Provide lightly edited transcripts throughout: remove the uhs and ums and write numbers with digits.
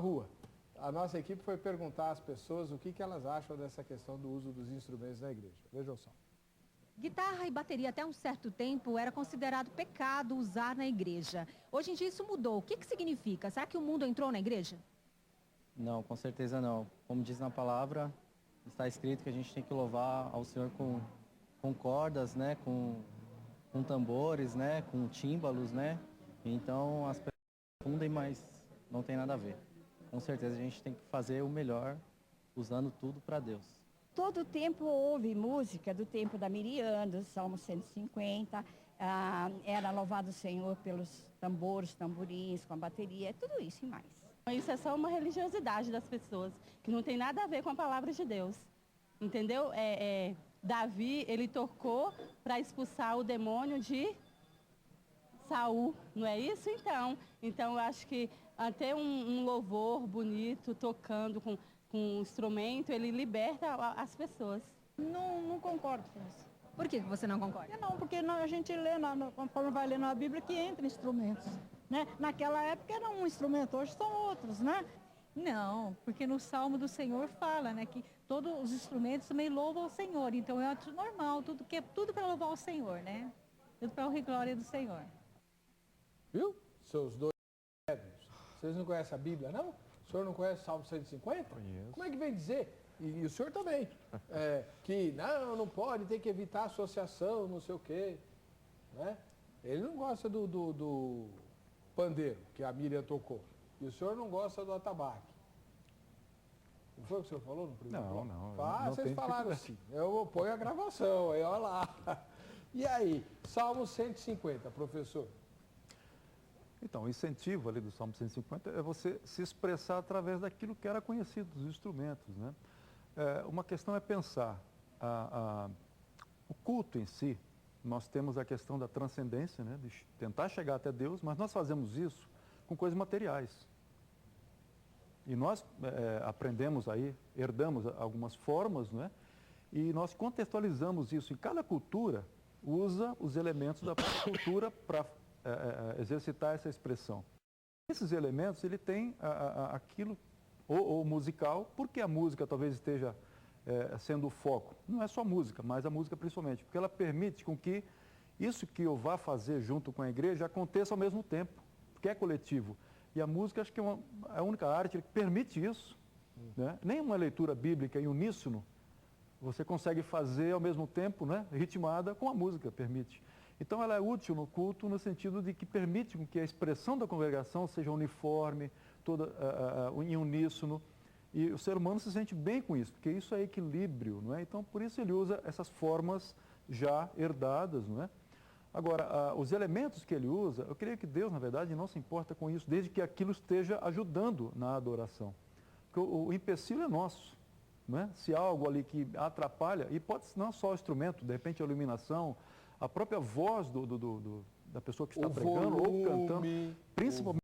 rua. A nossa equipe foi perguntar às pessoas o que elas acham dessa questão do uso dos instrumentos na igreja. Vejam só. Guitarra e bateria até um certo tempo era considerado pecado usar na igreja. Hoje em dia isso mudou. O que significa? Será que o mundo entrou na igreja? Não, com certeza não. Como diz na palavra, está escrito que a gente tem que louvar ao Senhor com cordas, né? Com tambores, né? Com tímbalos, né? Então as pessoas confundem, mas não tem nada a ver. Com certeza a gente tem que fazer o melhor, usando tudo para Deus. Todo tempo houve música, do tempo da Miriam, do Salmo 150, era louvado o Senhor pelos tambores, tamborins, com a bateria, tudo isso e mais. Isso é só uma religiosidade das pessoas, que não tem nada a ver com a palavra de Deus, entendeu? Davi, ele tocou para expulsar o demônio de Saul, não é isso? Então eu acho que até um louvor bonito, tocando com um instrumento, ele liberta as pessoas. Não concordo com isso. Por que você não concorda? Não, porque a gente lê, conforme vai lendo a Bíblia, que entra instrumentos. Né? Naquela época era um instrumento, hoje são outros, né? Não, porque no Salmo do Senhor fala, né, que todos os instrumentos também louvam o Senhor. Então eu acho normal, tudo para louvar o Senhor, né? Tudo para a honra e glória do Senhor. Viu? Seus dois médios. Vocês não conhecem a Bíblia, não? O senhor não conhece o Salmo 150? Conheço. Como é que vem dizer? E o senhor também. Que não pode, tem que evitar associação, não sei o quê. Né? Ele não gosta do pandeiro, que a Miriam tocou. E o senhor não gosta do atabaque. Não foi o que o senhor falou no primeiro bloco? Não. Vocês falaram assim. Eu ponho a gravação, aí olha lá. E aí, Salmo 150, professor? Então, o incentivo ali do Salmo 150 é você se expressar através daquilo que era conhecido dos instrumentos, né? Uma questão é pensar o culto em si. Nós temos a questão da transcendência, né? De tentar chegar até Deus, mas nós fazemos isso com coisas materiais. E nós aprendemos aí, herdamos algumas formas, né? E nós contextualizamos isso. Em cada cultura, usa os elementos da própria cultura para exercitar essa expressão. Esses elementos, ele tem aquilo, ou musical, porque a música talvez esteja sendo o foco. Não é só música, mas a música principalmente, porque ela permite com que isso que eu vá fazer junto com a igreja aconteça ao mesmo tempo, porque é coletivo. E a música, acho que é a única arte que permite isso. Né? Nem uma leitura bíblica em uníssono você consegue fazer ao mesmo tempo, né? Ritmada, com a música, permite. Então ela é útil no culto no sentido de que permite com que a expressão da congregação seja uniforme, toda em uníssono. E o ser humano se sente bem com isso, porque isso é equilíbrio, não é? Então por isso ele usa essas formas já herdadas, não é? Agora, os elementos que ele usa, eu creio que Deus, na verdade, não se importa com isso, desde que aquilo esteja ajudando na adoração. Porque o empecilho é nosso, não é? Se há algo ali que atrapalha, e pode ser não só o instrumento, de repente a iluminação, a própria voz da pessoa que está pregando ou cantando, principalmente.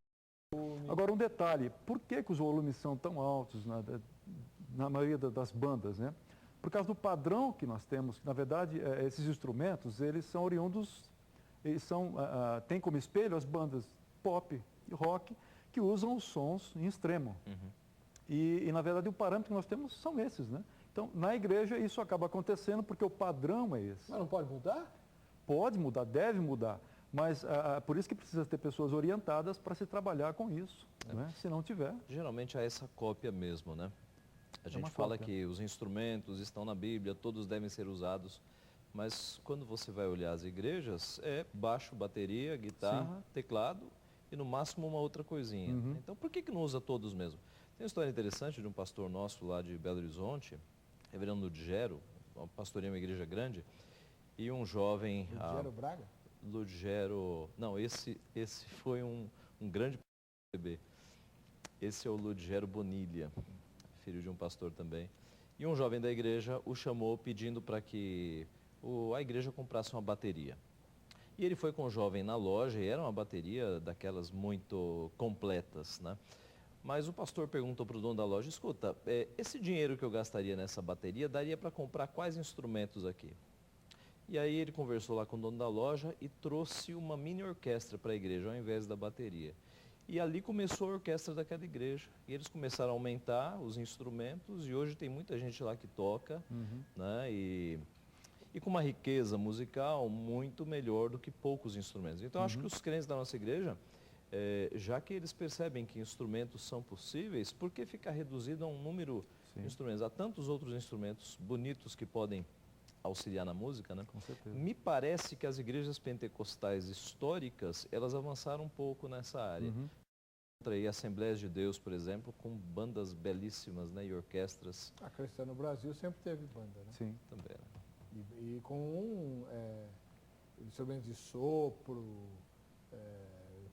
Agora, um detalhe, por que os volumes são tão altos na maioria das bandas, né? Por causa do padrão que nós temos, na verdade, esses instrumentos, eles são oriundos, têm como espelho as bandas pop e rock, que usam os sons em extremo. Uhum. E, na verdade, o parâmetro que nós temos são esses, né? Então, na igreja, isso acaba acontecendo porque o padrão é esse. Mas não pode mudar? Pode mudar, deve mudar. Mas por isso que precisa ter pessoas orientadas para se trabalhar com isso. Né? Se não tiver... Geralmente há essa cópia mesmo, né? A gente fala que os instrumentos estão na Bíblia, todos devem ser usados. Mas quando você vai olhar as igrejas, é baixo, bateria, guitarra, teclado e no máximo uma outra coisinha. Uhum. Então por que não usa todos mesmo? Tem uma história interessante de um pastor nosso lá de Belo Horizonte, reverendo Ludgero, pastoreia uma igreja grande, e um jovem... Ludgero Braga? Ludgero... Não, esse foi um grande bebê. Esse é o Ludgero Bonilha, filho de um pastor também. E um jovem da igreja o chamou pedindo para que a igreja comprasse uma bateria. E ele foi com o jovem na loja e era uma bateria daquelas muito completas, né? Mas o pastor perguntou para o dono da loja, escuta, esse dinheiro que eu gastaria nessa bateria daria para comprar quais instrumentos aqui? E aí ele conversou lá com o dono da loja e trouxe uma mini orquestra para a igreja ao invés da bateria. E ali começou a orquestra daquela igreja. E eles começaram a aumentar os instrumentos e hoje tem muita gente lá que toca, né? E com uma riqueza musical muito melhor do que poucos instrumentos. Então, acho que os crentes da nossa igreja, já que eles percebem que instrumentos são possíveis, por que ficar reduzido a um número de instrumentos? Há tantos outros instrumentos bonitos que podem auxiliar na música, né? Com certeza. Me parece que as igrejas pentecostais históricas, elas avançaram um pouco nessa área. Encontrei Assembleias de Deus, por exemplo, com bandas belíssimas, né? E orquestras. A Cristã no Brasil sempre teve banda, né? Sim. Também, né? E com instrumentos de sopro,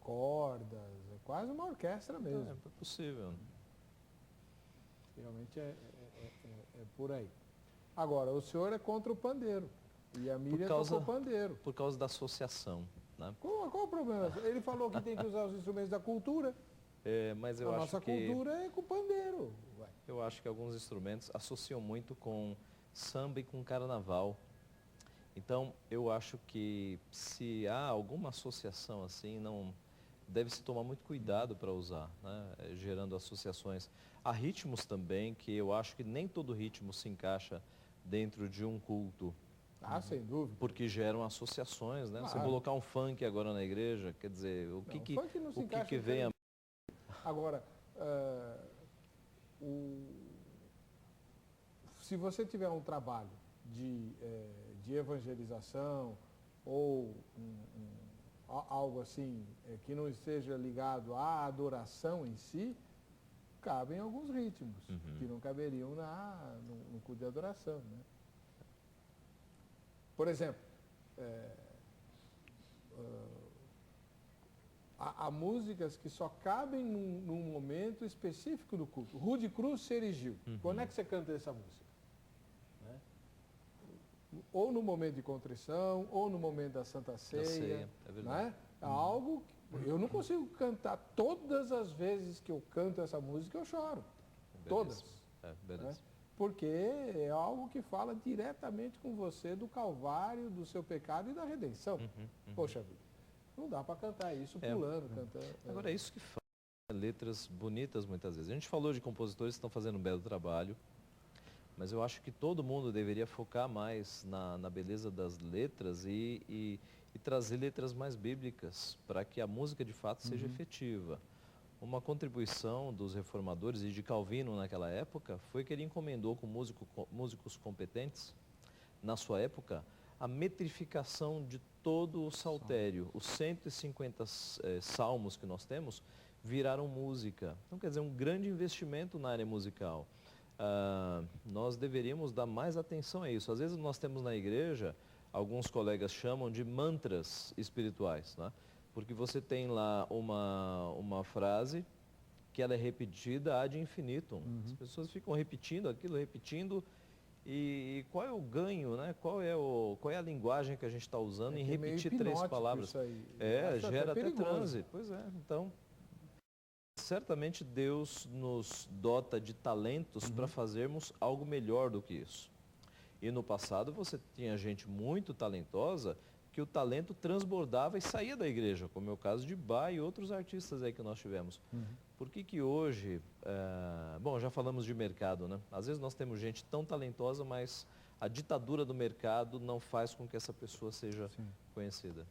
cordas, é quase uma orquestra mesmo. É possível. Né? Realmente é por aí. Agora, o senhor é contra o pandeiro. E a Miriam tocou pandeiro. Por causa da associação. Né? Qual o problema? Ele falou que tem que usar os instrumentos da cultura. Mas eu a acho nossa que cultura é com pandeiro. Eu acho que alguns instrumentos associam muito com samba e com carnaval. Então, eu acho que se há alguma associação assim, não deve-se tomar muito cuidado para usar, né? Gerando associações. Há ritmos também que eu acho que nem todo ritmo se encaixa dentro de um culto. Ah, sem dúvida. Porque geram associações, né? Claro. Você colocar um funk agora na igreja, quer dizer, o que vem a... Agora, se você tiver um trabalho de evangelização ou algo assim que não esteja ligado à adoração em si, cabem alguns ritmos que não caberiam no culto de adoração, né? Por exemplo, há músicas que só cabem num momento específico do culto. Rude Cruz se erigiu. Quando é que você canta essa música? Né? Ou no momento de contrição, ou no momento da Santa Ceia. É verdade. Né? É algo que eu não consigo cantar. Todas as vezes que eu canto essa música, eu choro. Todas. Beleza. Né? Porque é algo que fala diretamente com você do Calvário, do seu pecado e da redenção. Poxa vida, não dá para cantar isso pulando, cantando. Agora, é isso que faz letras bonitas muitas vezes. A gente falou de compositores que estão fazendo um belo trabalho, mas eu acho que todo mundo deveria focar mais na beleza das letras e trazer letras mais bíblicas, para que a música de fato seja efetiva. Uma contribuição dos reformadores e de Calvino naquela época foi que ele encomendou com músicos competentes, na sua época, a metrificação de todo o saltério. Os 150 salmos que nós temos viraram música. Então, quer dizer, um grande investimento na área musical. Nós deveríamos dar mais atenção a isso. Às vezes nós temos na igreja, alguns colegas chamam de mantras espirituais, né? Porque você tem lá uma frase que ela é repetida ad infinitum. As pessoas ficam repetindo aquilo, e qual é o ganho, né? Qual é a linguagem que a gente está usando em repetir 3 palavras? Isso aí. Gera até transe. Pois é, então, certamente Deus nos dota de talentos para fazermos algo melhor do que isso. E no passado você tinha gente muito talentosa que o talento transbordava e saía da igreja, como é o caso de Bach e outros artistas aí que nós tivemos. Por que hoje, bom, já falamos de mercado, né? Às vezes nós temos gente tão talentosa, mas a ditadura do mercado não faz com que essa pessoa seja conhecida.